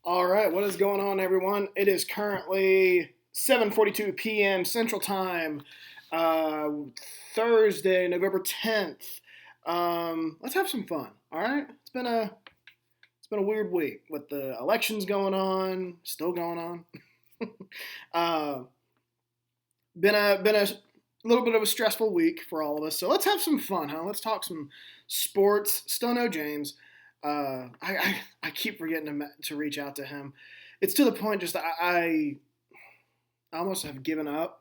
All right, what is going on, everyone? It is currently 7:42 p.m. Central Time, uh, Thursday, November 10th. Let's have some fun. All right, it's been a weird week with the elections going on, still going on. uh, been a little bit of a stressful week for all of us. So let's have some fun, huh? Let's talk some sports. Still no James. I keep forgetting to reach out to him. It's to the point just I almost have given up.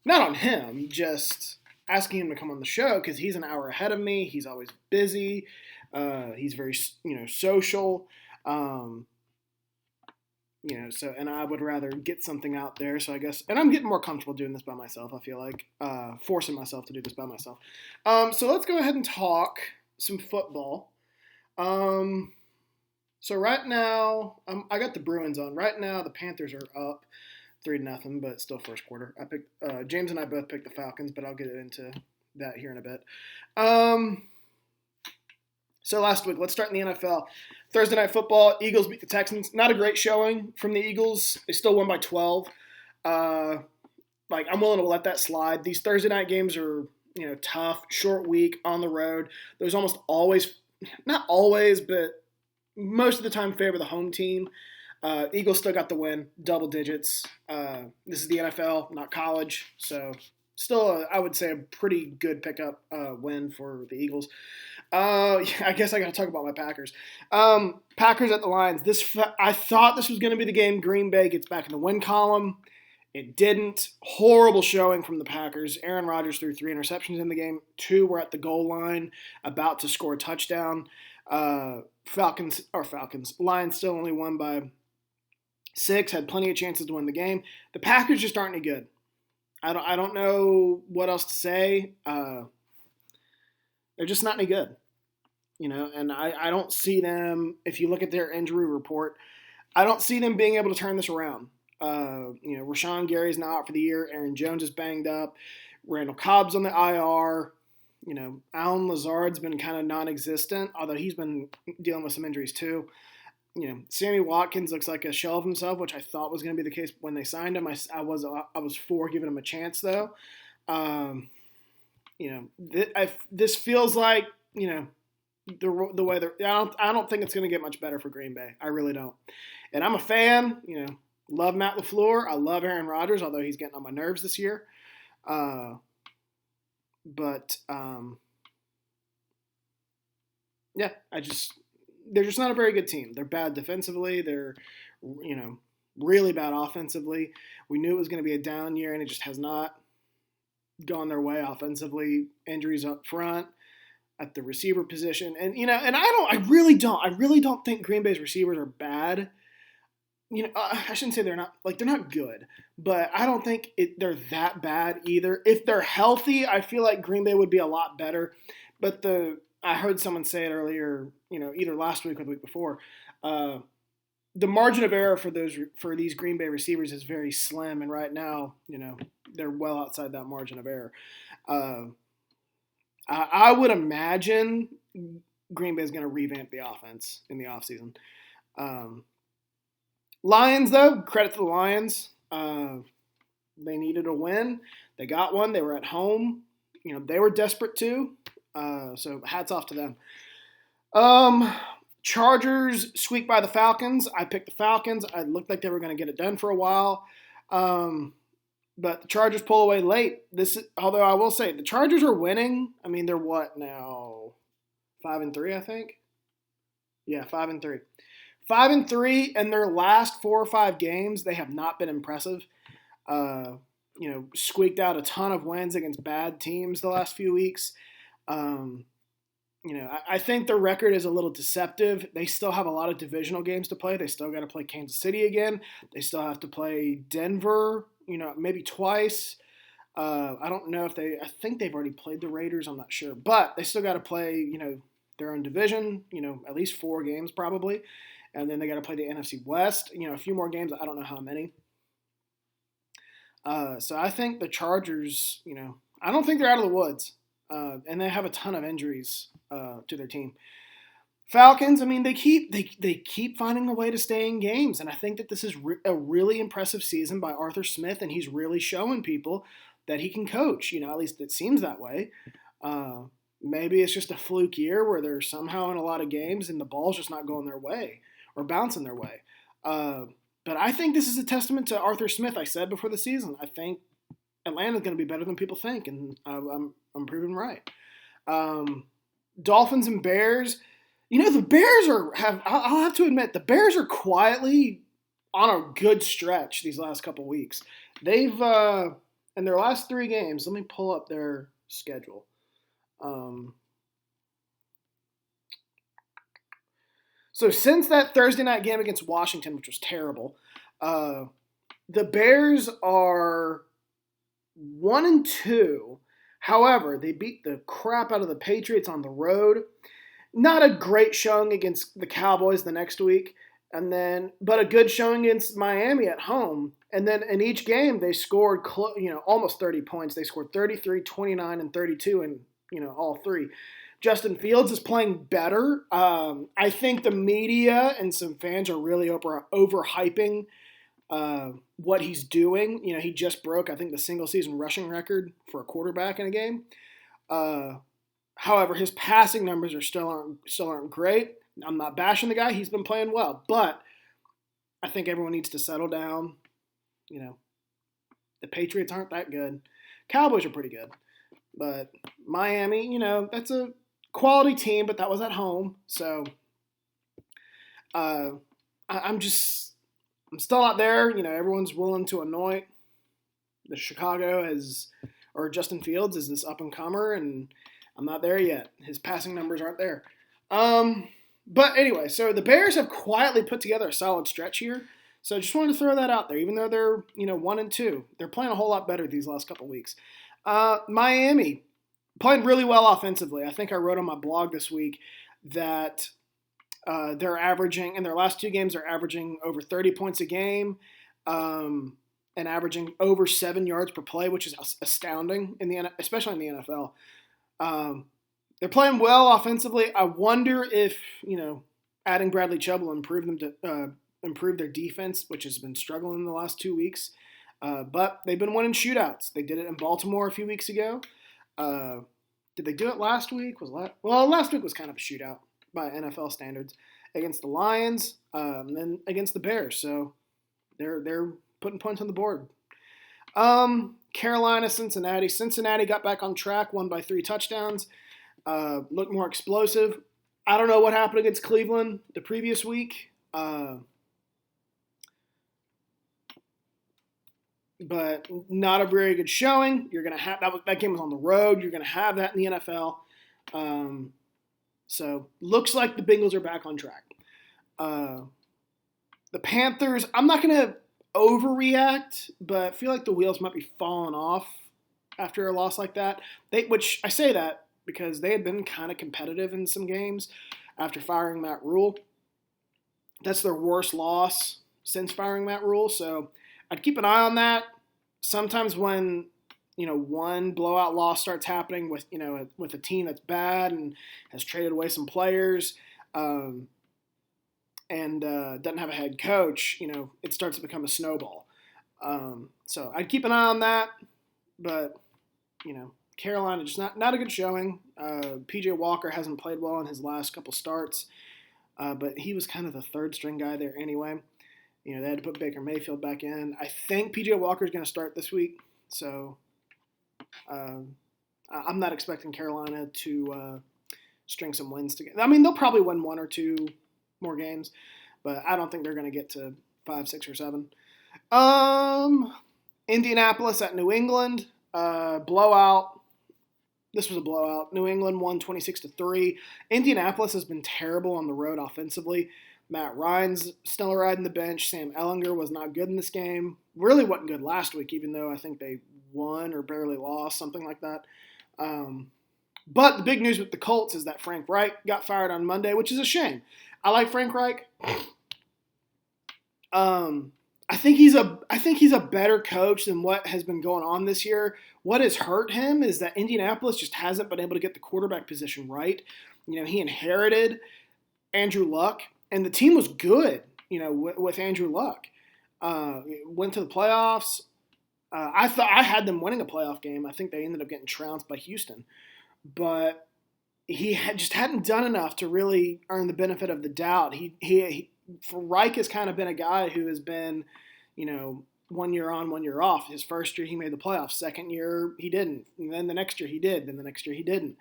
Not on him, just asking him to come on the show because he's an hour ahead of me. He's always busy. He's very social. Um, and I would rather get something out there. So I guess, and I'm getting more comfortable doing this by myself. I feel like forcing myself to do this by myself. So let's go ahead and talk some football. Um, so right now, I got the Bruins on. Right now, the Panthers are up 3-0, but still first quarter. I picked James and I both picked the Falcons, but I'll get into that here in a bit. So last week, let's start in the NFL. Thursday Night Football, Eagles beat the Texans. Not a great showing from the Eagles. They still won by 12. I'm willing to let that slide. These Thursday night games are tough, short week on the road. There's almost always, not always, but most of the time favor the home team. Eagles still got the win, double digits. This is the NFL, not college, so still, I would say a pretty good pickup win for the Eagles. I guess I got to talk about my Packers. Packers at the Lions. I thought this was going to be the game. Green Bay gets back in the win column. It didn't. Horrible showing from the Packers. Aaron Rodgers threw 3 interceptions in the game. 2 were at the goal line, about to score a touchdown. Lions still only won by 6. Had plenty of chances to win the game. The Packers just aren't any good. I don't know what else to say. They're just not any good, and I don't see them, if you look at their injury report, I don't see them being able to turn this around. Rashawn Gary's now out for the year. Aaron Jones is banged up. Randall Cobb's on the IR. Allen Lazard's been kind of non-existent, although he's been dealing with some injuries too. Sammy Watkins looks like a shell of himself, which I thought was going to be the case when they signed him. I was for giving him a chance though. This feels like the way they're. I don't think it's going to get much better for Green Bay. I really don't. And I'm a fan. Love Matt LaFleur. I love Aaron Rodgers, although he's getting on my nerves this year. They're just not a very good team. They're bad defensively. They're, really bad offensively. We knew it was going to be a down year, and it just has not gone their way offensively. Injuries up front at the receiver position, and I really don't think Green Bay's receivers are bad. I shouldn't say they're not good, but I don't think they're that bad either. If they're healthy, I feel like Green Bay would be a lot better. But I heard someone say it earlier, either last week or the week before. The margin of error for these Green Bay receivers is very slim, and right now, they're well outside that margin of error. I would imagine Green Bay is going to revamp the offense in the offseason. Lions, though, credit to the Lions. They needed a win. They got one. They were at home. They were desperate too. So hats off to them. Chargers squeaked by the Falcons. I picked the Falcons. It looked like they were going to get it done for a while. But the Chargers pull away late. Although I will say the Chargers are winning. I mean, they're what now? 5-3, I think. Yeah, 5-3. 5-3 in their last 4 or 5 games. They have not been impressive. Squeaked out a ton of wins against bad teams the last few weeks. I think their record is a little deceptive. They still have a lot of divisional games to play. They still got to play Kansas City again. They still have to play Denver, maybe twice. I don't know I think they've already played the Raiders. I'm not sure. But they still got to play, their own division, at least 4 games probably. And then they got to play the NFC West, a few more games. I don't know how many. So I think the Chargers, I don't think they're out of the woods. And they have a ton of injuries to their team. Falcons, I mean, they keep finding a way to stay in games, and I think that this is a really impressive season by Arthur Smith, and he's really showing people that he can coach. At least it seems that way. Uh, Maybe it's just a fluke year where they're somehow in a lot of games and the ball's just not going their way or bouncing their way. Uh, but I think this is a testament to Arthur Smith. I said before the season, I think Atlanta's going to be better than people think, and I'm proven right. Um, Dolphins and Bears. The Bears I'll have to admit, the Bears are quietly on a good stretch these last couple weeks. They've in their last 3 games. Let me pull up their schedule. Um, so since that Thursday night game against Washington, which was terrible, uh, the Bears are 1-2. However, they beat the crap out of the Patriots on the road. Not a great showing against the Cowboys the next week, but a good showing against Miami at home. And then in each game, they scored almost 30 points. They scored 33, 29, and 32 in all 3. Justin Fields is playing better. I think the media and some fans are really overhyping what he's doing. He just broke, I think, the single season rushing record for a quarterback in a game. However, his passing numbers still aren't great. I'm not bashing the guy; he's been playing well, but I think everyone needs to settle down. The Patriots aren't that good. Cowboys are pretty good, but Miami, that's a quality team, but that was at home, so I'm still not there. Everyone's willing to anoint the Chicago or Justin Fields as this up and comer, and I'm not there yet. His passing numbers aren't there. But anyway, so the Bears have quietly put together a solid stretch here. So I just wanted to throw that out there, even though they're 1-2. They're playing a whole lot better these last couple weeks. Miami playing really well offensively. I think I wrote on my blog this week that they're averaging, in their last 2 games, they're averaging over 30 points a game and averaging over 7 yards per play, which is astounding, especially in the NFL. They're playing well offensively. I wonder if, adding Bradley Chubb will improve their defense, which has been struggling in the last 2 weeks. But they've been winning shootouts. They did it in Baltimore a few weeks ago. Did they do it last week? Last week was kind of a shootout by NFL standards against the Lions, and then against the Bears. So they're putting points on the board. Carolina, Cincinnati. Cincinnati got back on track, won by 3 touchdowns. Looked more explosive. I don't know what happened against Cleveland the previous week. But not a very good showing. You're gonna have that game was on the road. You're gonna have that in the NFL. So looks like the Bengals are back on track. The Panthers, I'm not gonna overreact, but I feel like the wheels might be falling off after a loss like that. Which I say that because they had been kind of competitive in some games after firing Matt Rule. That's their worst loss since firing Matt Rule, so I'd keep an eye on that. Sometimes when one blowout loss starts happening with with a team that's bad and has traded away some players, and doesn't have a head coach, it starts to become a snowball. So I'd keep an eye on that, but Carolina just not a good showing. PJ Walker hasn't played well in his last couple starts, but he was kind of the third string guy there anyway. They had to put Baker Mayfield back in. I think P.J. Walker's going to start this week, so I'm not expecting Carolina to string some wins together. I mean, they'll probably win 1 or 2 more games, but I don't think they're going to get to 5, 6, or 7. Indianapolis at New England, blowout. This was a blowout. New England won 26-3. Indianapolis has been terrible on the road offensively. Matt Ryan's still riding the bench. Sam Ehlinger was not good in this game. Really wasn't good last week, even though I think they won or barely lost, something like that. But the big news with the Colts is that Frank Reich got fired on Monday, which is a shame. I like Frank Reich. I think he's a better coach than what has been going on this year. What has hurt him is that Indianapolis just hasn't been able to get the quarterback position right. He inherited Andrew Luck, and the team was good, with Andrew Luck. Went to the playoffs. I thought I had them winning a playoff game. I think they ended up getting trounced by Houston. But he just hadn't done enough to really earn the benefit of the doubt. Reich has kind of been a guy who has been, 1 year on, 1 year off. His first year he made the playoffs. Second year he didn't. And then the next year he did. Then the next year he didn't.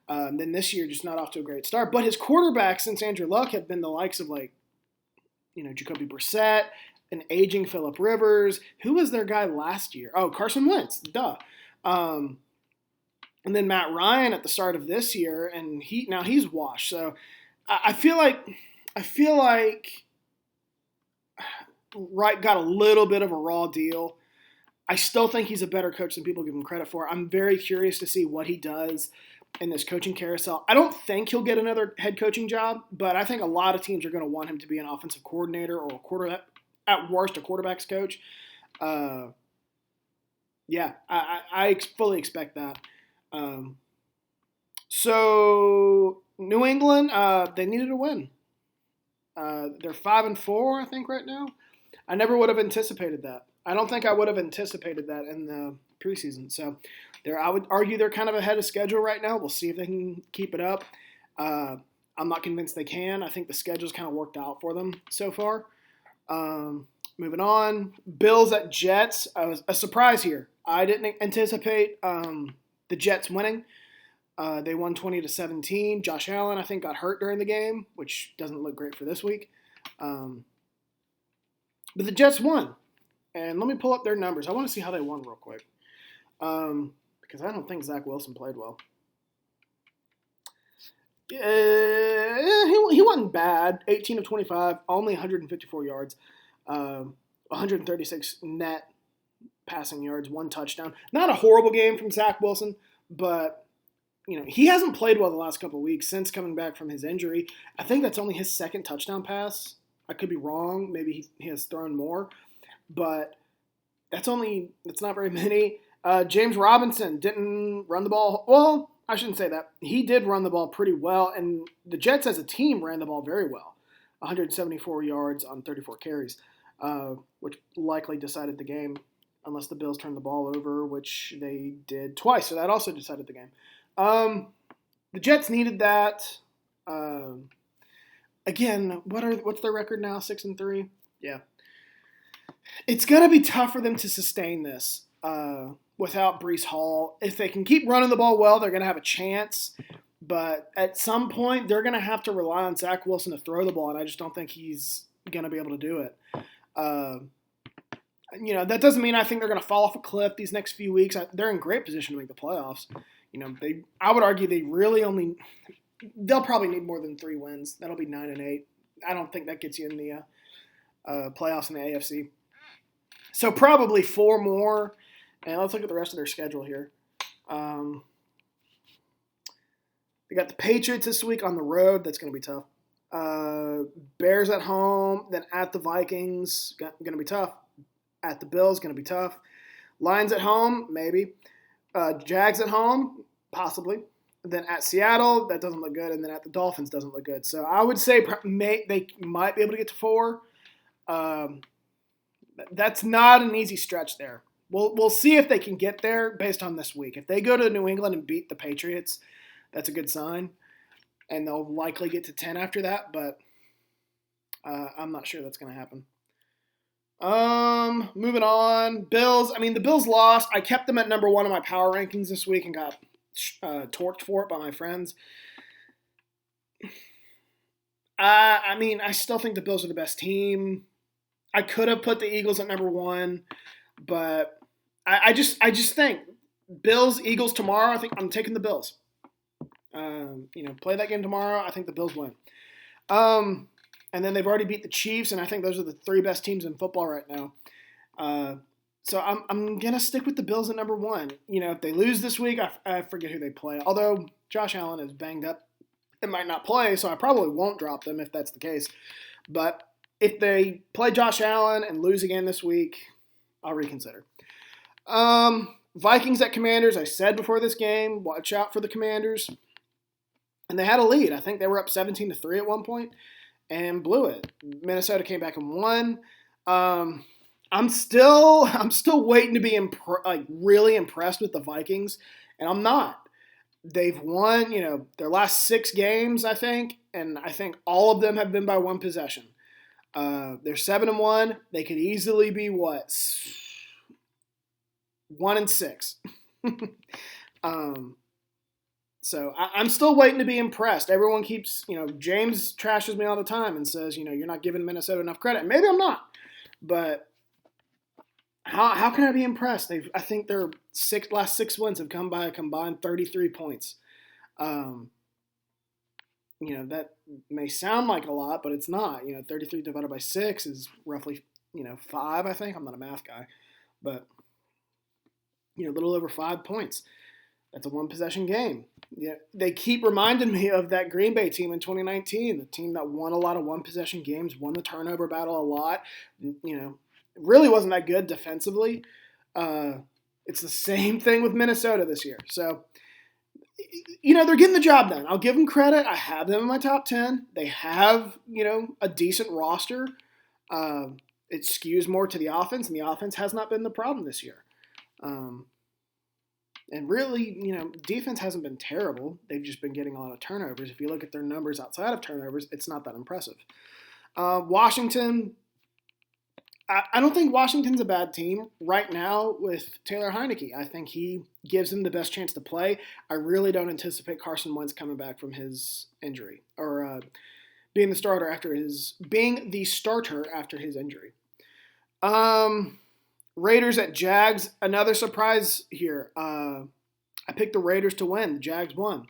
Then this year just not off to a great start. But his quarterbacks since Andrew Luck have been the likes of Jacoby Brissett, an aging Phillip Rivers. Who was their guy last year? Oh, Carson Wentz. Duh. And then Matt Ryan at the start of this year, and he's washed. So I feel like Wright got a little bit of a raw deal. I still think he's a better coach than people give him credit for. I'm very curious to see what he does in this coaching carousel. I don't think he'll get another head coaching job, but I think a lot of teams are going to want him to be an offensive coordinator or at worst a quarterback's coach. I fully expect that. So New England, they needed a win. They're 5-4, I think, right now. I never would have anticipated that. I don't think I would have anticipated that in the preseason. So I would argue they're kind of ahead of schedule right now. We'll see if they can keep it up. I'm not convinced they can. I think the schedule's kind of worked out for them so far. Moving on. Bills at Jets. A surprise here. I didn't anticipate the Jets winning. They won 20-17. Josh Allen, I think, got hurt during the game, which doesn't look great for this week. But the Jets won. And let me pull up their numbers. I want to see how they won real quick. Because I don't think Zach Wilson played well. He wasn't bad. 18 of 25, only 154 yards. 136 net passing yards, 1 touchdown. Not a horrible game from Zach Wilson, but he hasn't played well the last couple of weeks since coming back from his injury. I think that's only his second touchdown pass. I could be wrong. Maybe he has thrown more, but that's not very many. James Robinson didn't run the ball. Well, I shouldn't say that. He did run the ball pretty well, and the Jets as a team ran the ball very well. 174 yards on 34 carries, which likely decided the game, unless the Bills turned the ball over, which they did twice. So that also decided the game. The Jets needed that. Again, what's their record now? 6-3? Yeah. It's going to be tough for them to sustain this without Breece Hall. If they can keep running the ball well, they're going to have a chance. But at some point, they're going to have to rely on Zach Wilson to throw the ball, and I just don't think he's going to be able to do it. That doesn't mean I think they're going to fall off a cliff these next few weeks. They're in great position to make the playoffs. I would argue they'll probably need more than 3 wins. That'll be 9-8. I don't think that gets you in the playoffs in the AFC. So probably 4 more. And let's look at the rest of their schedule here. They got the Patriots this week on the road. That's going to be tough. Bears at home, then at the Vikings, going to be tough. At the Bills, going to be tough. Lions at home, maybe. Jags at home, possibly. Then at Seattle, that doesn't look good. And then at the Dolphins, doesn't look good. So I would say they might be able to get to 4. That's not an easy stretch there. We'll see if they can get there based on this week. If they go to New England and beat the Patriots, that's a good sign. And they'll likely get to 10 after that, but I'm not sure that's going to happen. Moving on. Bills. The Bills lost. I kept them at number 1 on my power rankings this week and got torched for it by my friends. I still think the Bills are the best team. I could have put the Eagles at number 1, but I just think Bills, Eagles tomorrow. I think I'm taking the Bills. Play that game tomorrow. I think the Bills win. And then they've already beat the Chiefs, and I think those are the 3 best teams in football right now. So I'm gonna stick with the Bills at number 1. If they lose this week, I forget who they play. Although Josh Allen is banged up, it might not play, so I probably won't drop them if that's the case. But if they play Josh Allen and lose again this week, I'll reconsider. Vikings at Commanders. I said before this game, watch out for the Commanders. and they had a lead. I think they were up 17-3 at one point and blew it. Minnesota came back and won. I'm still waiting to be really impressed with the Vikings, and I'm not. They've won, their last 6 games, I think, and I think all of them have been by one possession. They're 7-1. They could easily be 1-6. So I'm still waiting to be impressed. Everyone keeps, James trashes me all the time and says, you're not giving Minnesota enough credit. Maybe I'm not, but how can I be impressed? I think their last 6 wins have come by a combined 33 points. That may sound like a lot, but it's not. 33 divided by 6 is roughly, 5, I think. I'm not a math guy, but a little over 5 points. That's a one-possession game. Yeah, they keep reminding me of that Green Bay team in 2019, the team that won a lot of one-possession games, won the turnover battle a lot. Really wasn't that good defensively. It's the same thing with Minnesota this year. So, they're getting the job done. I'll give them credit. I have them in my top 10. They have, a decent roster. It skews more to the offense, and the offense has not been the problem this year. And really, defense hasn't been terrible. They've just been getting a lot of turnovers. If you look at their numbers outside of turnovers, it's not that impressive. Washington, I don't think Washington's a bad team right now with Taylor Heinicke. I think he gives them the best chance to play. I really don't anticipate Carson Wentz coming back from his injury or being the starter after his injury. Raiders at Jags, another surprise here. I picked the Raiders to win. The Jags won.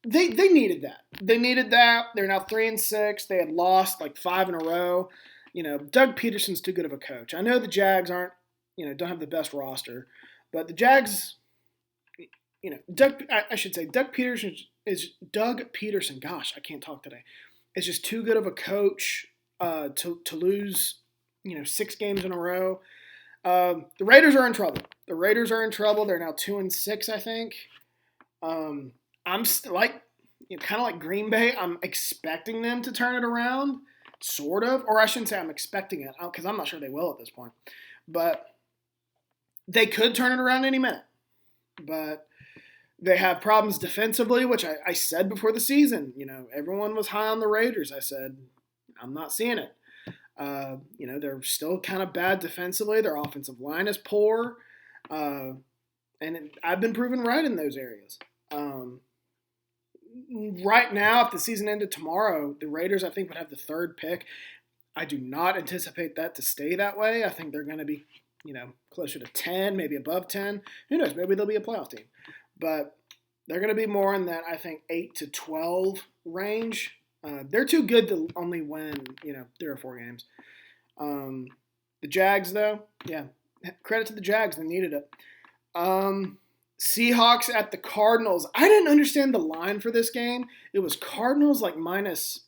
They needed that. They needed that. They're now 3-6. They had lost like 5 in a row. Doug Peterson's too good of a coach. I know the Jags aren't, don't have the best roster, but the Jags, Doug Peterson is Doug Peterson. Gosh, I can't talk today. Is just too good of a coach to lose, 6 games in a row. The Raiders are in trouble. They're now 2-6, I think. I'm still kind of like Green Bay. I'm expecting them to turn it around, sort of. Or I shouldn't say I'm expecting it, because I'm not sure they will at this point. But they could turn it around any minute. But they have problems defensively, which I said before the season. Everyone was high on the Raiders. I said, I'm not seeing it. They're still kind of bad defensively. Their offensive line is poor. I've been proven right in those areas. Right now, if the season ended tomorrow, the Raiders, I think, would have the 3rd pick. I do not anticipate that to stay that way. I think they're going to be, closer to 10, maybe above 10. Who knows? Maybe they'll be a playoff team. But they're going to be more in that, I think, 8 to 12 range. They're too good to only win, 3 or 4 games. The Jags, though, yeah, credit to the Jags. They needed it. Seahawks at the Cardinals. I didn't understand the line for this game. It was Cardinals minus.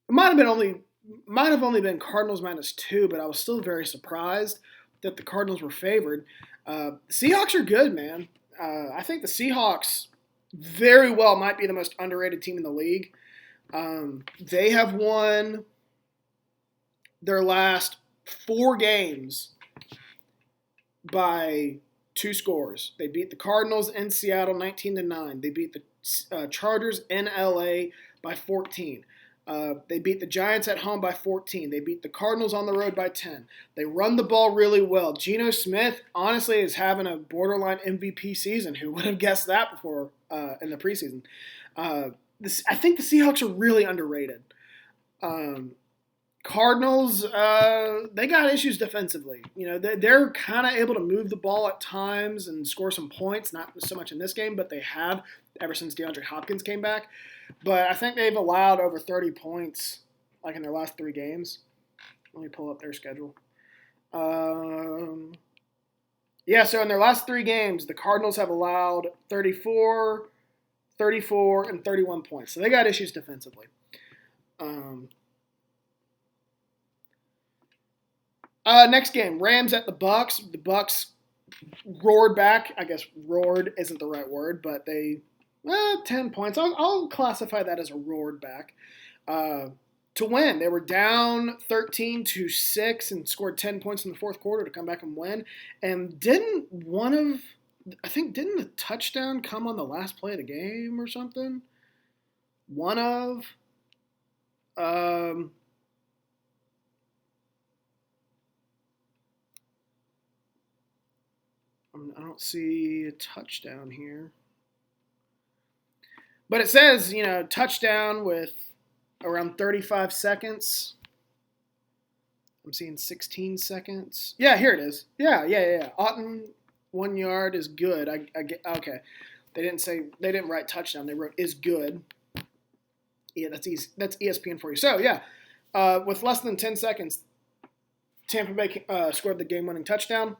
It might have only been Cardinals -2, but I was still very surprised that the Cardinals were favored. The Seahawks are good, man. I think the Seahawks very well might be the most underrated team in the league. They have won their last 4 games by 2 scores. They beat the Cardinals in Seattle 19-9. They beat the Chargers in LA by 14. They beat the Giants at home by 14. They beat the Cardinals on the road by 10. They run the ball really well. Geno Smith, honestly, is having a borderline MVP season. Who would have guessed that before in the preseason? I think the Seahawks are really underrated. Cardinals, they got issues defensively. They're kind of able to move the ball at times and score some points. Not so much in this game, but they have ever since DeAndre Hopkins came back. But I think they've allowed over 30 points, in their last 3 games. Let me pull up their schedule. So in their last 3 games, the Cardinals have allowed 34, 34, and 31 points. So they got issues defensively. Next game, Rams at the Bucks. The Bucks roared back. I guess roared isn't the right word, but 10 points. I'll classify that as a roared back. Uh, to win. They were down 13-6 and scored 10 points in the fourth quarter to come back and win. And didn't the touchdown come on the last play of the game or something? One of. I don't see a touchdown here. But it says, touchdown with around 35 seconds. I'm seeing 16 seconds. Yeah, here it is. Yeah. Otton, 1 yard is good. I get okay. They didn't write touchdown. They wrote is good. Yeah, that's easy. That's ESPN for you. So yeah, with less than 10 seconds, Tampa Bay scored the game-winning touchdown.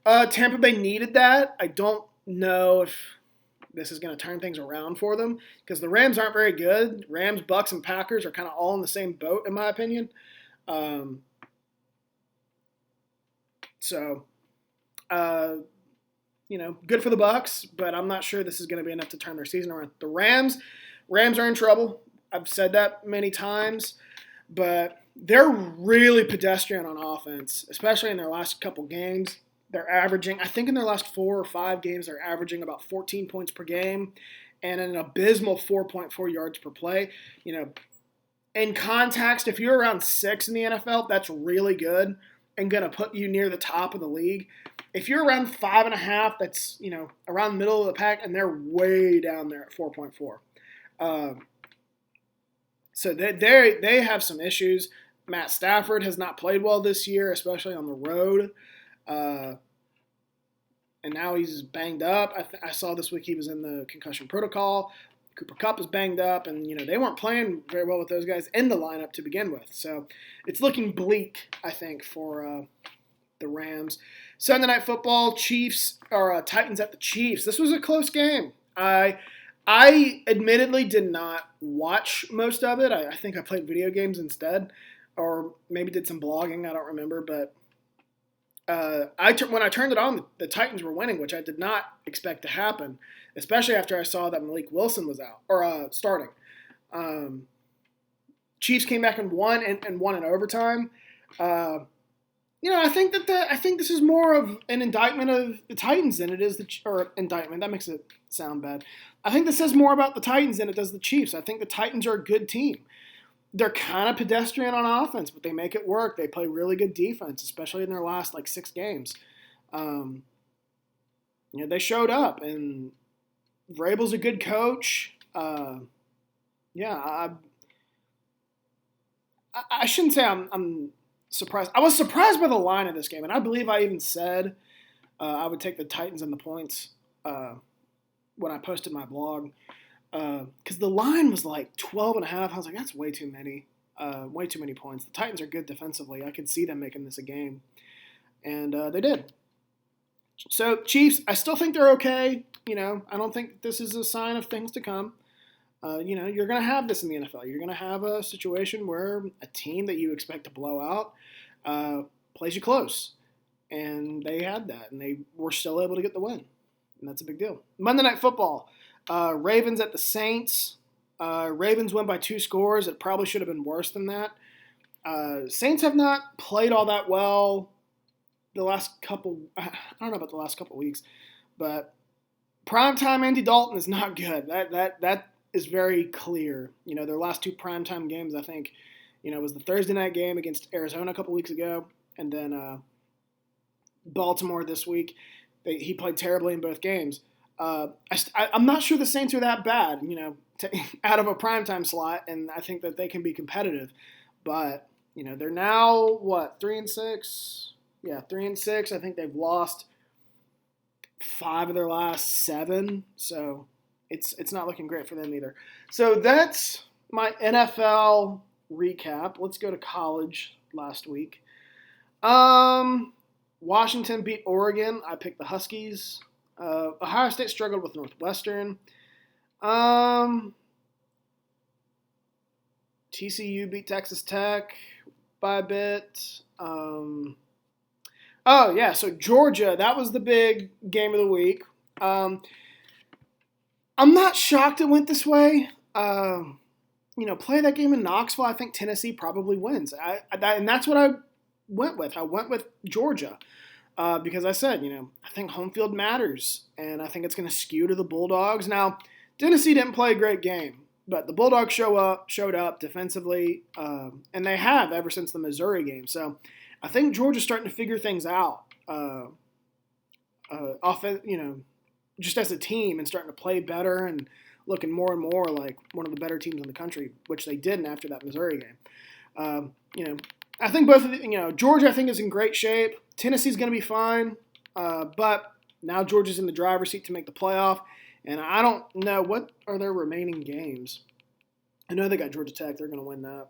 Tampa Bay needed that. I don't know if this is going to turn things around for them because the Rams aren't very good. Rams, Bucks, and Packers are kind of all in the same boat, in my opinion. So, good for the Bucks, but I'm not sure this is going to be enough to turn their season around. The Rams are in trouble. I've said that many times, but they're really pedestrian on offense, especially in their last couple games. They're averaging, I think in their last 4 or 5 games, they're averaging about 14 points per game and an abysmal 4.4 yards per play. In context, if you're around 6 in the NFL, that's really good and going to put you near the top of the league. If you're around 5.5, that's, around the middle of the pack, and they're way down there at 4.4. So they have some issues. Matt Stafford has not played well this year, especially on the road. And now he's banged up. I saw this week he was in the concussion protocol. Cooper Kupp is banged up, and they weren't playing very well with those guys in the lineup to begin with. So it's looking bleak, I think, for the Rams. Sunday Night Football, Titans at the Chiefs. This was a close game. I admittedly did not watch most of it. I think I played video games instead, or maybe did some blogging. I don't remember, but when I turned it on, the Titans were winning, which I did not expect to happen, especially after I saw that Malik Wilson was out or starting. Chiefs came back and won in overtime. I think this is more of an indictment of the Titans than it is indictment. That makes it sound bad. I think this says more about the Titans than it does the Chiefs. I think the Titans are a good team. They're kind of pedestrian on offense, but they make it work. They play really good defense, especially in their last 6 games. They showed up, and Vrabel's a good coach. I shouldn't say I'm surprised. I was surprised by the line of this game, and I believe I even said I would take the Titans and the points when I posted my blog. Because the line was 12.5. I was like, that's way too many points. The Titans are good defensively. I could see them making this a game. And they did. So, Chiefs, I still think they're okay. I don't think this is a sign of things to come. You're going to have this in the NFL. You're going to have a situation where a team that you expect to blow out plays you close. And they had that, and they were still able to get the win. And that's a big deal. Monday Night Football. Ravens at the Saints. Ravens win by 2 scores. It probably should have been worse than that. Saints have not played all that well the last couple. I don't know about the last couple weeks, but primetime Andy Dalton is not good. That is very clear. Their last 2 primetime games, I think, was the Thursday night game against Arizona a couple weeks ago, and then Baltimore this week. He played terribly in both games. I'm not sure the Saints are that bad, out of a primetime slot, and I think that they can be competitive. But, they're now, 3-6? Yeah, 3-6. I think they've lost 5 of their last 7, so it's not looking great for them either. So that's my NFL recap. Let's go to college last week. Washington beat Oregon. I picked the Huskies. Ohio State struggled with Northwestern. TCU beat Texas Tech by a bit. Oh yeah, so Georgia, that was the big game of the week. Um, I'm not shocked it went this way. Play that game in Knoxville. I think Tennessee probably wins. And that's what I went with. I went with Georgia because I said, I think home field matters, and I think it's going to skew to the Bulldogs. Now, Tennessee didn't play a great game, but the Bulldogs showed up defensively, and they have ever since the Missouri game. So I think Georgia's starting to figure things out. Just as a team and starting to play better and looking more and more like one of the better teams in the country, which they didn't after that Missouri game. I think Georgia I think is in great shape. Tennessee's going to be fine, but now Georgia's in the driver's seat to make the playoff, and I don't know what are their remaining games. I know they got Georgia Tech; they're going to win that.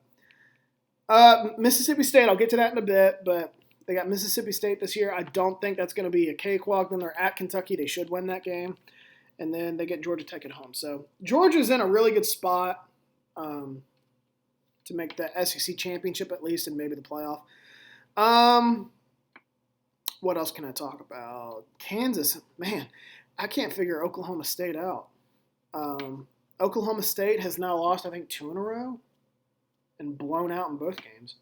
Mississippi State, I'll get to that in a bit, but they got Mississippi State this year. I don't think that's going to be a cakewalk. Then they're at Kentucky; they should win that game, and then they get Georgia Tech at home. So Georgia's in a really good spot. To make the SEC championship at least and maybe the playoff. What else can I talk about? Kansas, man, I can't figure Oklahoma State out. Oklahoma State has now lost, I think, 2 in a row and blown out in both games.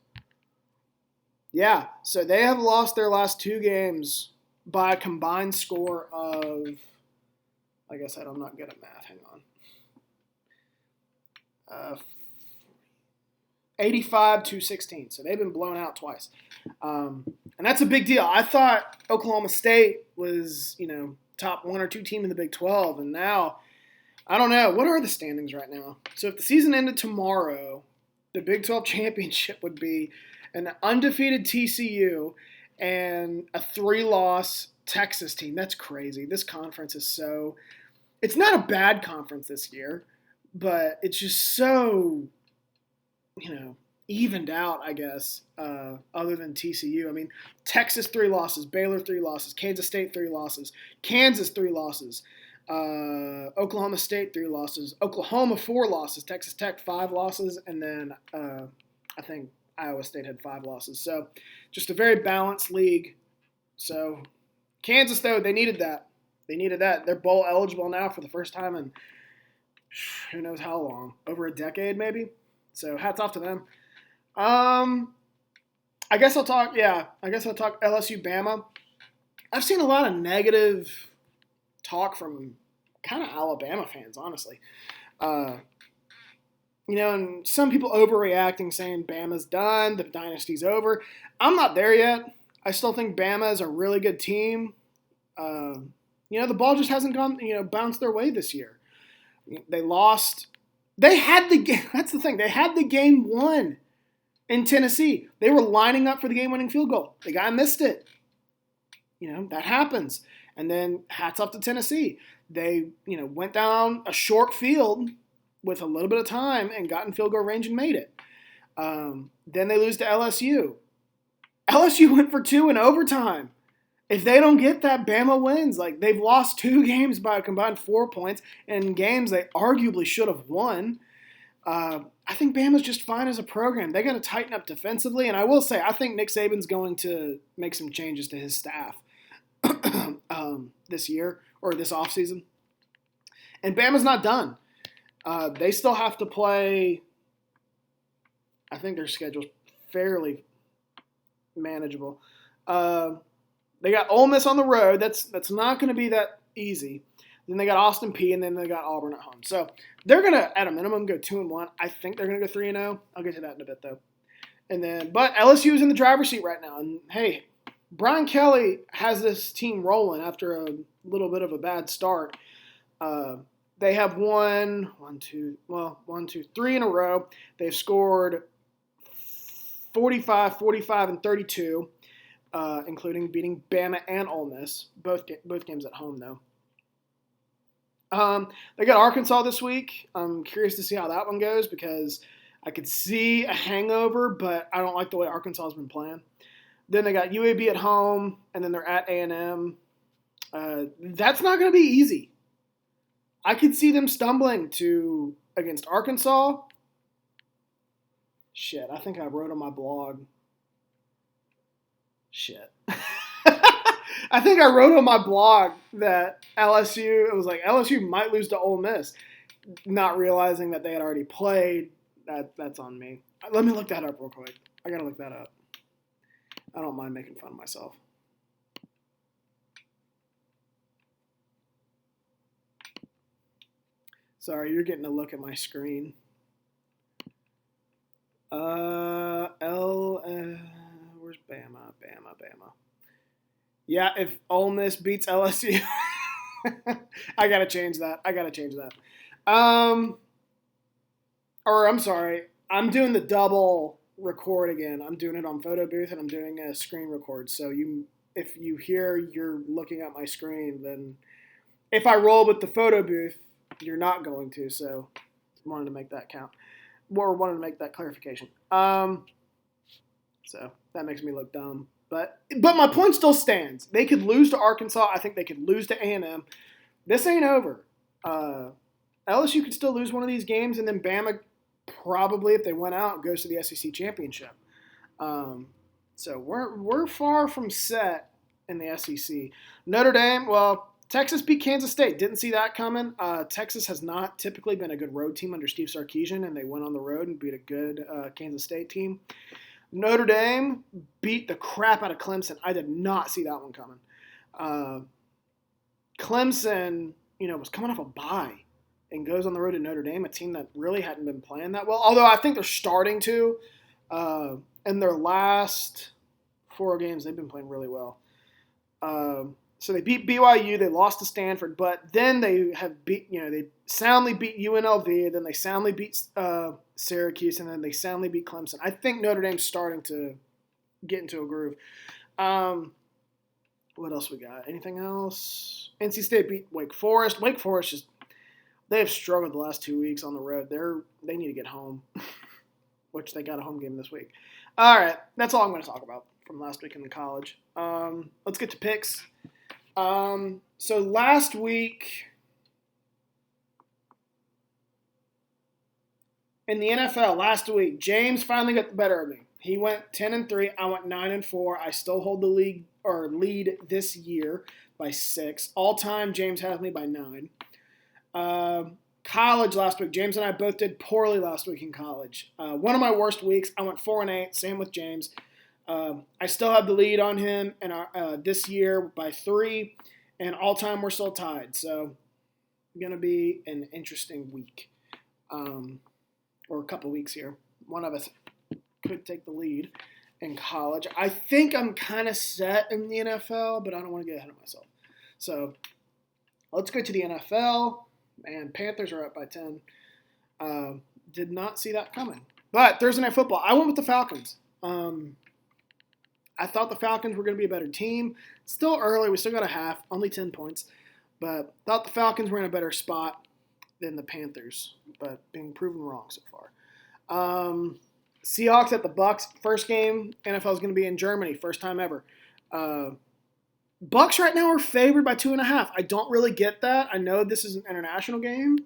Yeah, so they have lost their last 2 games by a combined score of, like I said, I'm not good at math. Hang on. 85-16. So they've been blown out twice. And that's a big deal. I thought Oklahoma State was, top 1 or 2 team in the Big 12. And now, I don't know. What are the standings right now? So if the season ended tomorrow, the Big 12 championship would be an undefeated TCU and a 3-loss Texas team. That's crazy. This conference is so – it's not a bad conference this year, but it's just so – evened out, I guess, other than TCU. I mean, Texas 3 losses, Baylor 3 losses, Kansas State 3 losses, Kansas 3 losses, Oklahoma State 3 losses, Oklahoma 4 losses, Texas Tech 5 losses, and then I think Iowa State had 5 losses. So just a very balanced league. So Kansas, though, they needed that. They're bowl eligible now for the first time in who knows how long, over a decade maybe. So hats off to them. I guess I'll talk LSU Bama. I've seen a lot of negative talk from kind of Alabama fans, honestly. And some people overreacting, saying Bama's done, the dynasty's over. I'm not there yet. I still think Bama is a really good team. The ball just hasn't bounced their way this year. They lost. They had the game. That's the thing. They had the game won in Tennessee. They were lining up for the game-winning field goal. The guy missed it. That happens. And then hats off to Tennessee. They, went down a short field with a little bit of time and got in field goal range and made it. Then they lose to LSU. LSU went for 2 in overtime. If they don't get that, Bama wins. Like, they've lost 2 games by a combined 4 points, and in games they arguably should have won. I think Bama's just fine as a program. They're going to tighten up defensively, and I will say, I think Nick Saban's going to make some changes to his staff this year, or this offseason. And Bama's not done. They still have to play, I think their schedule's fairly manageable. They got Ole Miss on the road. That's not going to be that easy. Then they got Austin Peay, and then they got Auburn at home. So they're going to, at a minimum, go 2-1. I think they're going to go 3-0. I'll get to that in a bit, though. But LSU is in the driver's seat right now. And, hey, Brian Kelly has this team rolling after a little bit of a bad start. They have won 3 in a row. They've scored 45, 45, and 32. Including beating Bama and Ole Miss, both games at home, though. They got Arkansas this week. I'm curious to see how that one goes because I could see a hangover, but I don't like the way Arkansas has been playing. Then they got UAB at home, and then they're at A&M. That's not going to be easy. I could see them stumbling against Arkansas. Shit, I think I wrote on my blog. Shit. I think I wrote on my blog that it was like LSU might lose to Ole Miss, not realizing that they had already played. That's on me. Let me look that up real quick. I gotta look that up. I don't mind making fun of myself. Sorry, you're getting a look at my screen. Where's Bama? Bama. Yeah, if Ole Miss beats LSU, I gotta change that. Or I'm sorry, I'm doing the double record again. I'm doing it on Photo Booth and I'm doing a screen record. So if you hear you're looking at my screen, then if I roll with the Photo Booth, you're not going to. So wanted to make that count. Or wanted to make that clarification. So that makes me look dumb. But my point still stands. They could lose to Arkansas. I think they could lose to A&M. This ain't over. LSU could still lose one of these games, and then Bama probably, if they went out, goes to the SEC championship. So we're far from set in the SEC. Notre Dame, well, Texas beat Kansas State. Didn't see that coming. Texas has not typically been a good road team under Steve Sarkisian, and they went on the road and beat a good Kansas State team. Notre Dame beat the crap out of Clemson. I did not see that one coming. Clemson, was coming off a bye and goes on the road to Notre Dame, a team that really hadn't been playing that well. Although I think they're starting to. In their last 4 games, they've been playing really well. So they beat BYU, they lost to Stanford, but then they have they soundly beat UNLV, then they soundly beat Syracuse, and then they soundly beat Clemson. I think Notre Dame's starting to get into a groove. What else we got? Anything else? NC State beat Wake Forest. Wake Forest they have struggled the last 2 weeks on the road. They need to get home, which they got a home game this week. All right, that's all I'm going to talk about from last week in the college. Let's get to picks. So last week in the NFL, James finally got the better of me. He went 10-3. I went 9-4. I still hold the lead this year by 6. All time, James has me by 9. College last week, James and I both did poorly last week in college. One of my worst weeks. I went 4-8. Same with James. I still have the lead on him and this year by 3, and all time we're still tied. So, going to be an interesting week, or a couple weeks here. One of us could take the lead in college. I think I'm kind of set in the NFL, but I don't want to get ahead of myself. So, let's go to the NFL. And Panthers are up by 10. Did not see that coming. But Thursday Night Football, I went with the Falcons. I thought the Falcons were going to be a better team. Still early. We still got a half. Only 10 points. But thought the Falcons were in a better spot than the Panthers. But being proven wrong so far. Seahawks at the Bucks. First game, NFL is going to be in Germany. First time ever. Bucks right now are favored by 2.5. I don't really get that. I know this is an international game.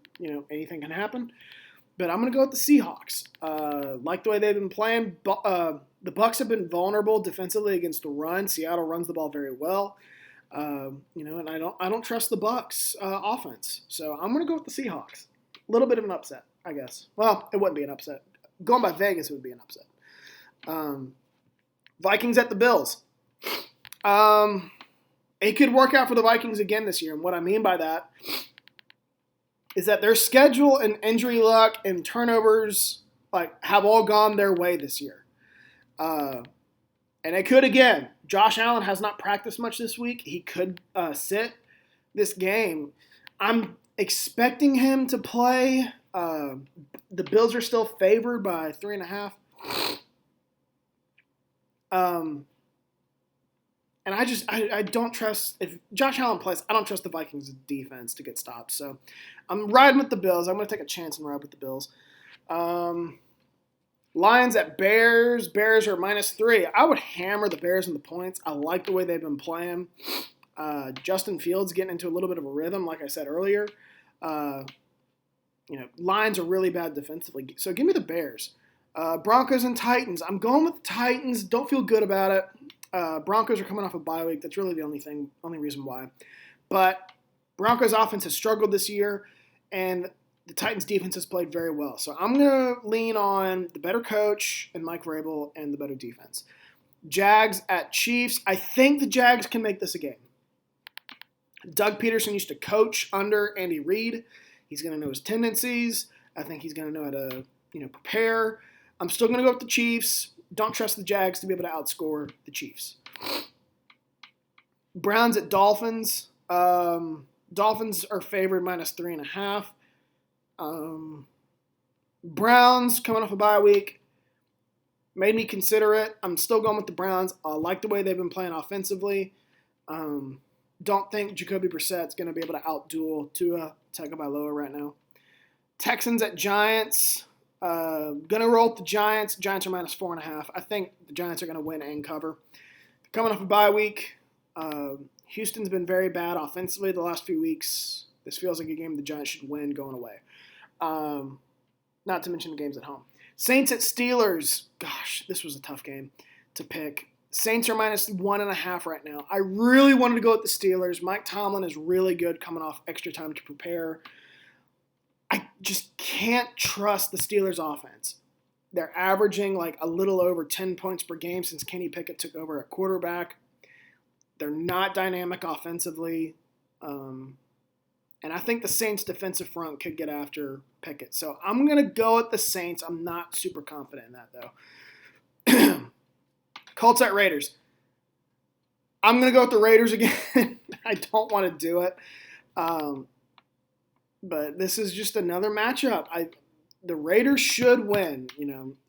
Anything can happen. But I'm going to go with the Seahawks. Like the way they've been playing. The Bucks have been vulnerable defensively against the run. Seattle runs the ball very well. And I don't trust the Bucks offense. So I'm going to go with the Seahawks. A little bit of an upset, I guess. Well, it wouldn't be an upset. Going by Vegas, it would be an upset. Vikings at the Bills. It could work out for the Vikings again this year. And what I mean by that is that their schedule and injury luck and turnovers have all gone their way this year. And it could again. Josh Allen has not practiced much this week. He could sit this game. I'm expecting him to play. The Bills are still favored by 3.5. And I don't trust, if Josh Allen plays, I don't trust the Vikings defense to get stopped. So I'm riding with the Bills. I'm going to take a chance and ride with the Bills. Lions at Bears. Bears are -3. I would hammer the Bears in the points. I like the way they've been playing. Justin Fields getting into a little bit of a rhythm, like I said earlier. Lions are really bad defensively. So give me the Bears. Broncos and Titans. I'm going with the Titans. Don't feel good about it. Broncos are coming off a bye week. That's really the only reason why. But Broncos offense has struggled this year, and the Titans defense has played very well. So I'm going to lean on the better coach and Mike Vrabel and the better defense. Jags at Chiefs. I think the Jags can make this a game. Doug Peterson used to coach under Andy Reid. He's going to know his tendencies. I think he's going to know how to, prepare. I'm still going to go with the Chiefs. Don't trust the Jags to be able to outscore the Chiefs. Browns at Dolphins. Dolphins are favored -3.5. Browns coming off a bye week made me consider it. I'm still going with the Browns. I like the way they've been playing offensively. Don't think Jacoby Brissett's going to be able to outduel Tua Tagovailoa right now. Texans at Giants. Gonna roll with the Giants. Giants are -4.5. I think the Giants are going to win and cover. Coming off a bye week. Houston's been very bad offensively the last few weeks. This feels like a game the Giants should win going away. Not to mention the games at home. Saints at Steelers. Gosh, this was a tough game to pick. Saints are -1.5 right now. I really wanted to go with the Steelers. Mike Tomlin is really good coming off extra time to prepare. I just can't trust the Steelers offense. They're averaging like a little over 10 points per game since Kenny Pickett took over at quarterback. They're not dynamic offensively. And I think the Saints' defensive front could get after Pickett. So I'm going to go with the Saints. I'm not super confident in that, though. Colts at Raiders. I'm going to go with the Raiders again. I don't want to do it. But this is just another matchup. The Raiders should win.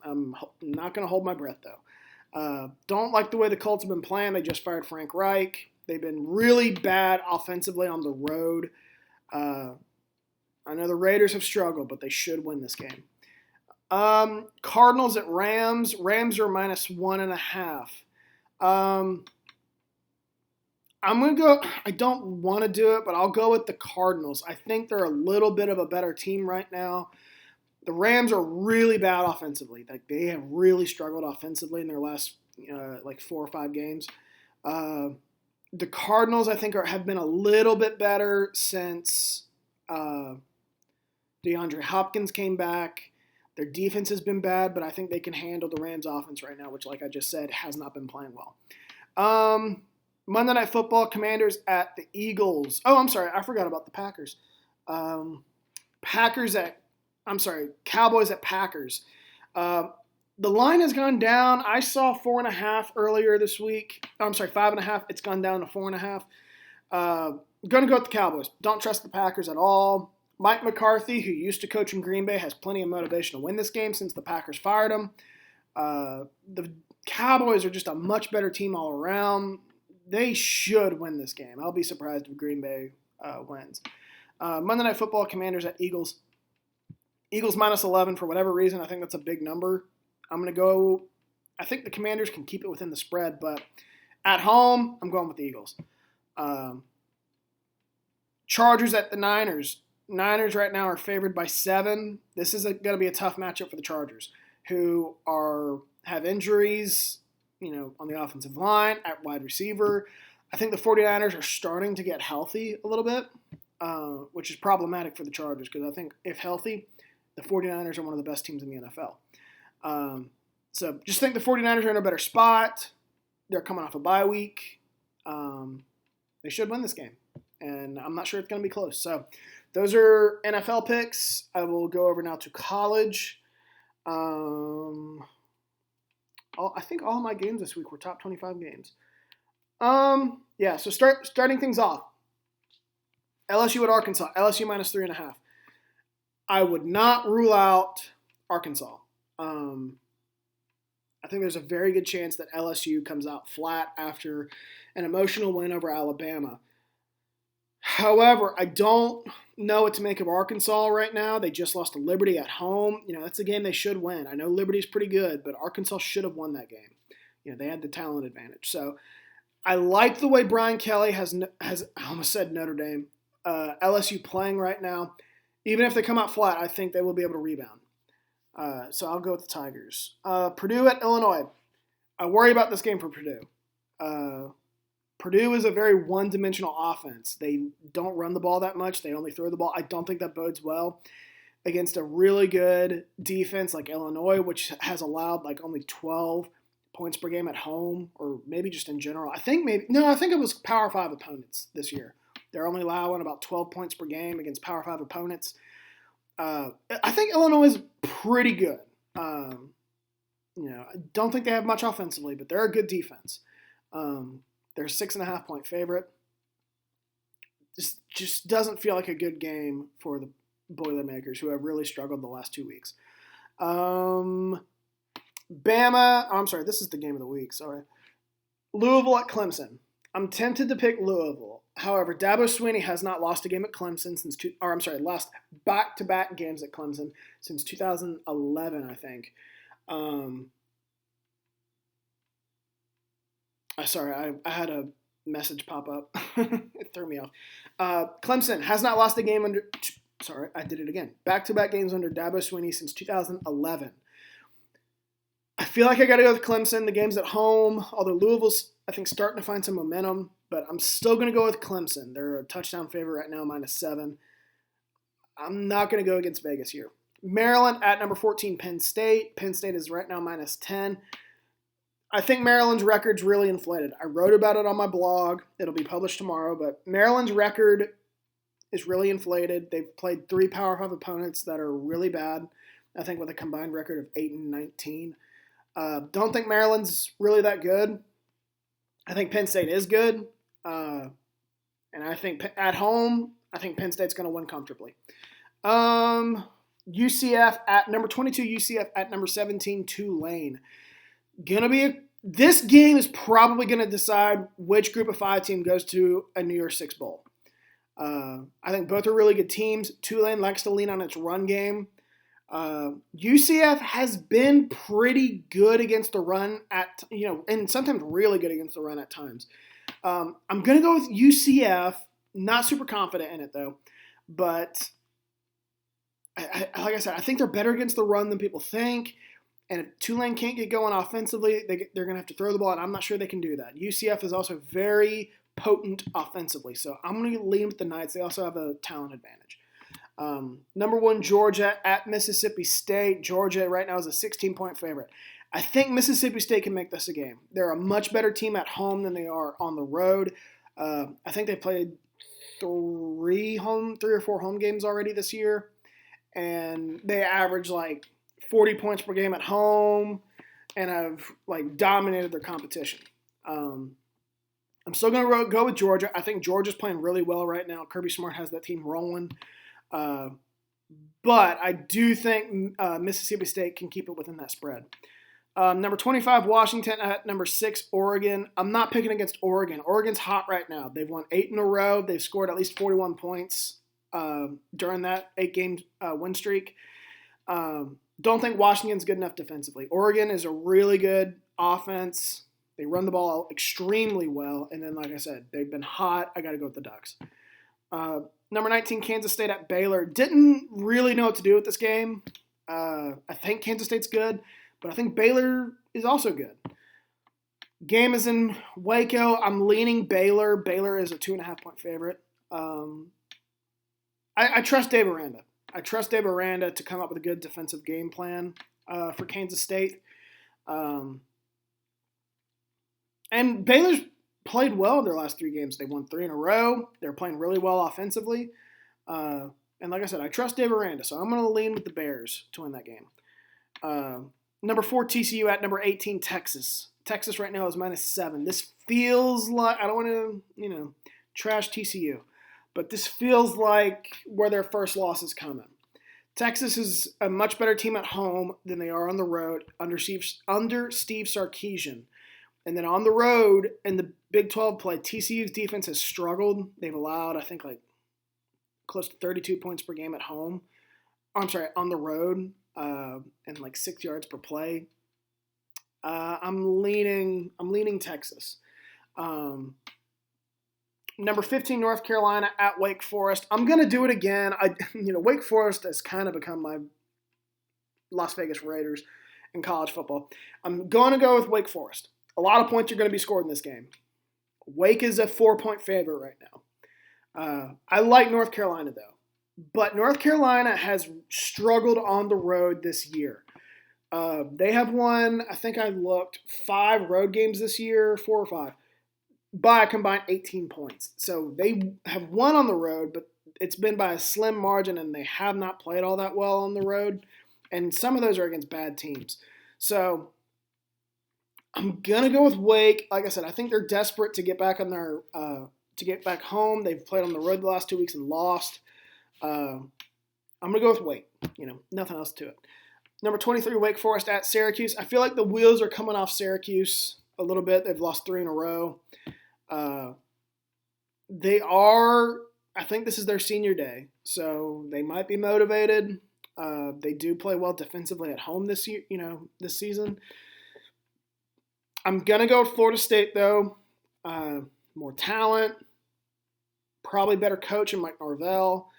I'm not going to hold my breath, though. Don't like the way the Colts have been playing. They just fired Frank Reich. They've been really bad offensively on the road. I know the Raiders have struggled, but they should win this game. Cardinals at Rams. Rams are -1.5. I'm going to go, I don't want to do it, but I'll go with the Cardinals. I think they're a little bit of a better team right now. The Rams are really bad offensively. Like, they have really struggled offensively in their last 4 or 5 games. The Cardinals, I think, have been a little bit better since DeAndre Hopkins came back. Their defense has been bad, but I think they can handle the Rams offense right now, which, like I just said, has not been playing well. Monday Night Football, Commanders at the Eagles. Oh, I'm sorry. I forgot about the Packers. Cowboys at Packers. The line has gone down. I saw 4.5 earlier this week. I'm sorry, 5.5. It's gone down to 4.5. Going to go with the Cowboys. Don't trust the Packers at all. Mike McCarthy, who used to coach in Green Bay, has plenty of motivation to win this game since the Packers fired him. The Cowboys are just a much better team all around. They should win this game. I'll be surprised if Green Bay wins. Monday Night Football, Commanders at Eagles. Eagles -11 for whatever reason. I think that's a big number. I'm going to go – I think the Commanders can keep it within the spread, but at home, I'm going with the Eagles. Chargers at the Niners. Niners right now are favored by 7. This is going to be a tough matchup for the Chargers, who have injuries, on the offensive line, at wide receiver. I think the 49ers are starting to get healthy a little bit, which is problematic for the Chargers because I think if healthy, the 49ers are one of the best teams in the NFL. So just think the 49ers are in a better spot. They're coming off a bye week. They should win this game, and I'm not sure it's going to be close. So those are NFL picks. I will go over now to college. I think all of my games this week were top 25 games. So starting things off. LSU at Arkansas. LSU -3.5. I would not rule out Arkansas. I think there's a very good chance that LSU comes out flat after an emotional win over Alabama. However, I don't know what to make of Arkansas right now. They just lost to Liberty at home. That's a game they should win. I know Liberty's pretty good, but Arkansas should have won that game. They had the talent advantage. So I like the way Brian Kelly has I almost said Notre Dame, LSU playing right now. Even if they come out flat, I think they will be able to rebound. So I'll go with the Tigers. Purdue at Illinois. I worry about this game for Purdue. Uh, Purdue is a very one-dimensional offense. They don't run the ball that much. They only throw the ball. I don't think that bodes well against a really good defense like Illinois, which has allowed like only 12 points per game at home, or maybe just in general. I think it was Power 5 opponents this year. They're only allowing about 12 points per game against Power 5 opponents. I think Illinois is pretty good. I don't think they have much offensively, but they're a good defense. They're a 6.5-point favorite. Just doesn't feel like a good game for the Boilermakers, who have really struggled the last 2 weeks. Bama. I'm sorry, this is the game of the week. Sorry. Louisville at Clemson. I'm tempted to pick Louisville. However, Dabo Swinney has not lost a game at Clemson lost back-to-back games at Clemson since 2011, I think. I had a message pop up. It threw me off. Clemson has not lost a game under. Sorry, I did it again. Back-to-back games under Dabo Swinney since 2011. I feel like I got to go with Clemson. The game's at home, although Louisville's, I think, starting to find some momentum. But I'm still going to go with Clemson. They're a touchdown favorite right now, -7. I'm not going to go against Vegas here. Maryland at number 14, Penn State. Penn State is right now -10. I think Maryland's record's really inflated. I wrote about it on my blog. It'll be published tomorrow. But Maryland's record is really inflated. They've played 3 Power 5 opponents that are really bad, I think with a combined record of 8-19. Don't think Maryland's really that good. I think Penn State is good. And I think at home, I think Penn State's going to win comfortably. UCF at number 22, UCF at number 17, Tulane. This game is probably going to decide which group of 5 team goes to a New Year's Six Bowl. I think both are really good teams. Tulane likes to lean on its run game. UCF has been pretty good against the run and sometimes really good against the run at times. I'm going to go with UCF. Not super confident in it, though. But like I said, I think they're better against the run than people think. And if Tulane can't get going offensively, they're going to have to throw the ball, and I'm not sure they can do that. UCF is also very potent offensively, so I'm going to lean with the Knights. They also have a talent advantage. Number 1, Georgia at Mississippi State. Georgia right now is a 16-point favorite. I think Mississippi State can make this a game. They're a much better team at home than they are on the road. I think they played 3 or 4 home games already this year, and they average like 40 points per game at home and have like dominated their competition. I'm still going to go with Georgia. I think Georgia's playing really well right now. Kirby Smart has that team rolling. But I do think Mississippi State can keep it within that spread. Number 25, Washington at number 6, Oregon. I'm not picking against Oregon. Oregon's hot right now. They've won 8 in a row. They've scored at least 41 points during that 8-game win streak. Don't think Washington's good enough defensively. Oregon is a really good offense. They run the ball extremely well. And then, like I said, they've been hot. I got to go with the Ducks. Number 19, Kansas State at Baylor. Didn't really know what to do with this game. I think Kansas State's good, but I think Baylor is also good. Game is in Waco. I'm leaning Baylor. Baylor is a 2.5-point favorite. I trust Dave Aranda. I trust Dave Aranda to come up with a good defensive game plan for Kansas State. And Baylor's played well in their last 3 games. They won 3 in a row. They're playing really well offensively. And like I said, I trust Dave Aranda, so I'm going to lean with the Bears to win that game. Number 4, TCU at number 18, Texas. Texas right now is -7. This feels like, I don't want to, trash TCU, but this feels like where their first loss is coming. Texas is a much better team at home than they are on the road under Steve Sarkisian. And then on the road in the Big 12 play, TCU's defense has struggled. They've allowed, I think, like close to 32 points per game at home. On the road, and like 6 yards per play. I'm leaning Texas. Number 15, North Carolina at Wake Forest. I'm gonna do it again. Wake Forest has kind of become my Las Vegas Raiders in college football. I'm going to go with Wake Forest. A lot of points are going to be scored in this game. Wake is a 4-point favorite right now. I like North Carolina, though. But North Carolina has struggled on the road this year. They have won, I think I looked, 5 road games this year, 4 or 5, by a combined 18 points. So they have won on the road, but it's been by a slim margin, and they have not played all that well on the road. And some of those are against bad teams. So I'm gonna go with Wake. Like I said, I think they're desperate to get back on their to get back home. They've played on the road the last 2 weeks and lost. I'm gonna go with Wake. Nothing else to it. Number 23, Wake Forest at Syracuse. I feel like the wheels are coming off Syracuse a little bit. They've lost 3 in a row. They are. I think this is their senior day, so they might be motivated. They do play well defensively at home this year. This season. I'm gonna go with Florida State though. More talent, probably better coach in Mike Norvell.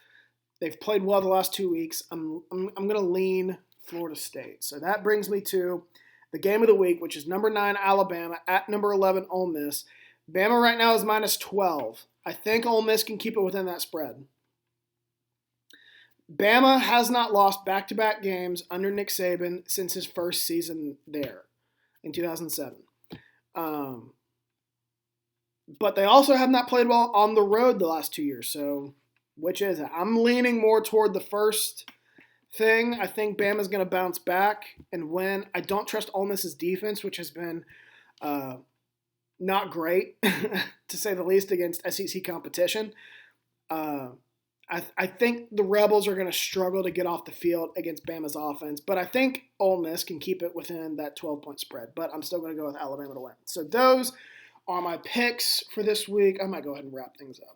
They've played well the last 2 weeks. I'm gonna lean Florida State. So that brings me to the game of the week, which is number 9 Alabama at number 11 Ole Miss. Bama right now is minus 12. I think Ole Miss can keep it within that spread. Bama has not lost back-to-back games under Nick Saban since his first season there in 2007. But they also have not played well on the road the last 2 years. So which is it? I'm leaning more toward the first thing. I think Bama's going to bounce back and win. I don't trust Ole Miss's defense, which has been not great, to say the least, against SEC competition. I think the Rebels are going to struggle to get off the field against Bama's offense, but I think Ole Miss can keep it within that 12-point spread. But I'm still going to go with Alabama to win. So those are my picks for this week. I might go ahead and wrap things up.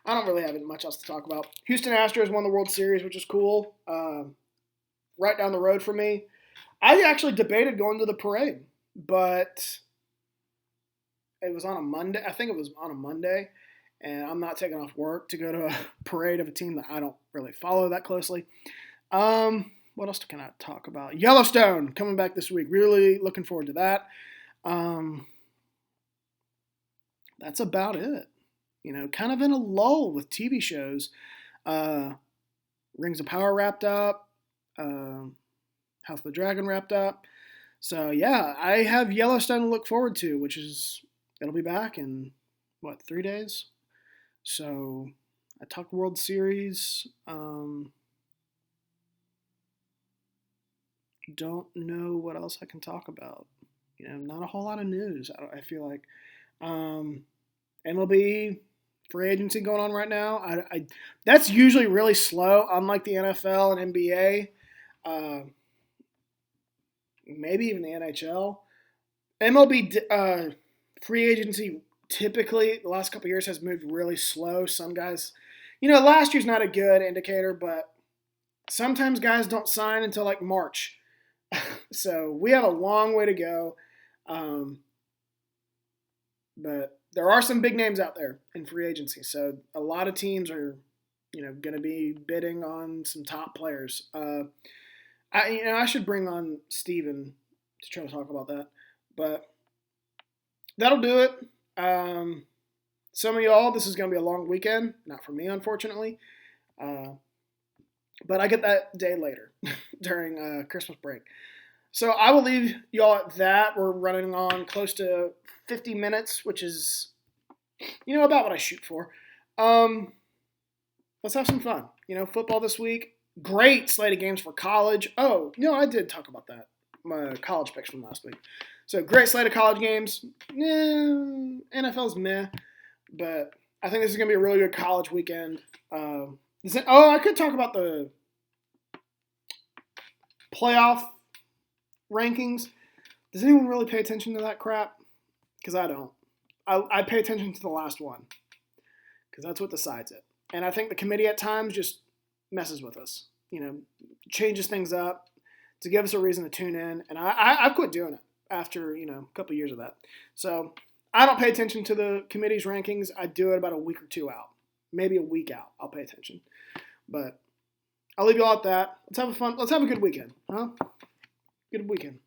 I don't really have much else to talk about. Houston Astros won the World Series, which is cool. Right down the road for me. I actually debated going to the parade, but it was on a Monday. I think it was on a Monday, and I'm not taking off work to go to a parade of a team that I don't really follow that closely. What else can I talk about? Yellowstone coming back this week. Really looking forward to that. That's about it. Kind of in a lull with TV shows. Rings of Power wrapped up. House of the Dragon wrapped up. So, yeah, I have Yellowstone to look forward to, which is, it'll be back in, 3 days? So, I talked World Series. Don't know what else I can talk about. Not a whole lot of news, I feel like. MLB free agency going on right now. That's usually really slow, unlike the NFL and NBA. Maybe even the NHL. MLB free agency typically the last couple of years has moved really slow. Some guys, last year's not a good indicator, but sometimes guys don't sign until like March. So we have a long way to go. But there are some big names out there in free agency. So a lot of teams are, going to be bidding on some top players. I should bring on Steven to try to talk about that. But that'll do it. Some of y'all, this is going to be a long weekend. Not for me, unfortunately. But I get that day later during Christmas break. So I will leave y'all at that. We're running on close to 50 minutes, which is, about what I shoot for. Let's have some fun. Football this week. Great slate of games for college. Oh, I did talk about that. My college picks from last week. So great slate of college games. NFL's meh. But I think this is going to be a really good college weekend. I could talk about the playoff rankings. Does anyone really pay attention to that crap? Because I don't. I pay attention to the last one. Because that's what decides it. And I think the committee at times just messes with us. Changes things up to give us a reason to tune in. And I've quit doing it after, a couple years of that. So I don't pay attention to the committee's rankings. I do it about a week or two out. Maybe a week out. I'll pay attention. But I'll leave you all at that. Let's have a good weekend. Huh? Good weekend.